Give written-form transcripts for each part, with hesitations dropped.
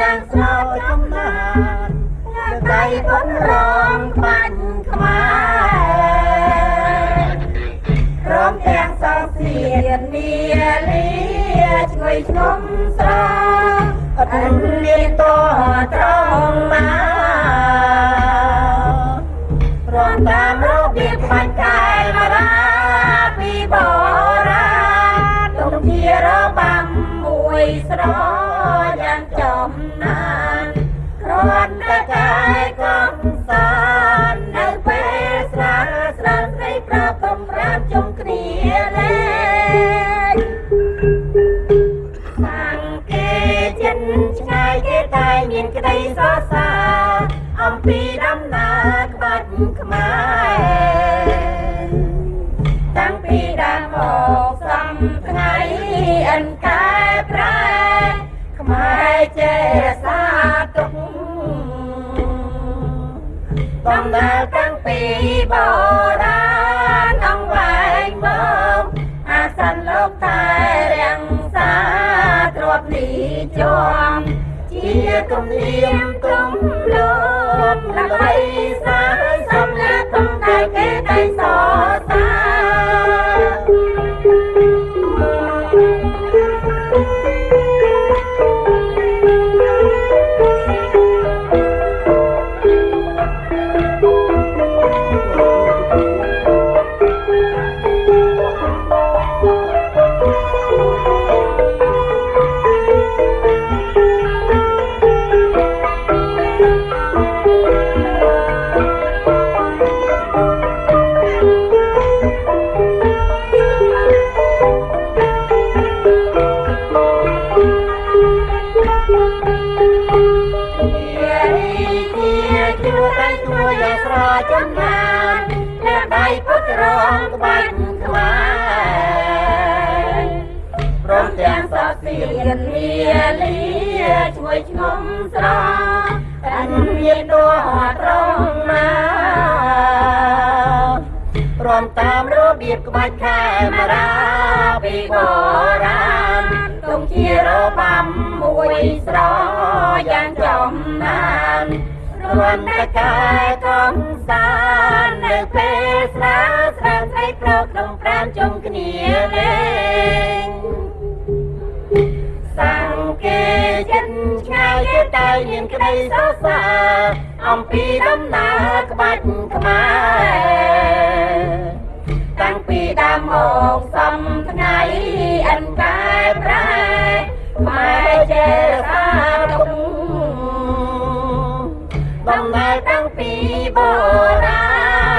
យ៉ាងស្រោចំណានដៃពុនរងបាញ់ខ្មែរព្រមទាំងសោសៀនមាលាជួយខ្ញុំស្រអត់មានតត្រង់មកព្រមតាមរបៀបបាញ់កែមារាពីបរាណទុំជារបាំមួយស្រយ៉ាងចំណានគ្រាន់តែកាយកំសាន្តនៅពេលស្រាលស្រាលស្រីប្រកំរាមជុំគ្នាលេងសាំងគេចិនឆ្ងាយគេតែមានក្តីសរសើរអំពីដំណើរក្បាច់ខ្មែរតាំងពីដើមមកសំថ្ងៃអិនកែប្រែខ្មែរចេះសាទុកបំដែលតាំងពីបរាណអង្វែងមកអាសិនលោកតែរាំងសាទ្របនេះជាប់ជាគំនាមគុំលោកដើម្បីសាសំណាក់កំដៅគេតែសរសើចំណានអ្នកដៃពុតរងក្បាច់ខ្មែរព្រមទាំងសរសៀនមាលាជួយឈ្ងុំស្រតែមានដួត្រង់មកព្រមតាមរបៀបក្បាច់ខែមារាពីបរាណទុំជារបាំមួយស្រយ៉ាងចំណានរំតែកាយកំសាន្តនៅពេលស្រាលស្រាលស្រីប្រក្នុងប្រាំជុំគ្នាលេងសាំងគេចិនឆ្ងាយគេតែមានក្តីសរសើរអំពីដំណើរក្បាច់ខ្មែរតាំងពីដើមមកសំថ្ងៃអិនកែប្រែខ្មែរចេះសាទុកបំណែតាំងពីបរា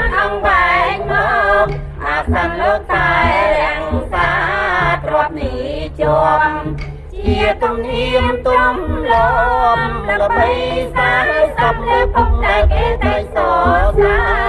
ណអង្វែងមកអាសិនលោកតែរាំងសាទ្របនេះជាប់ជាទំនៀមទម្លាប់ដើម្បីសាសសំលើពុកតែគេតែសរសើរ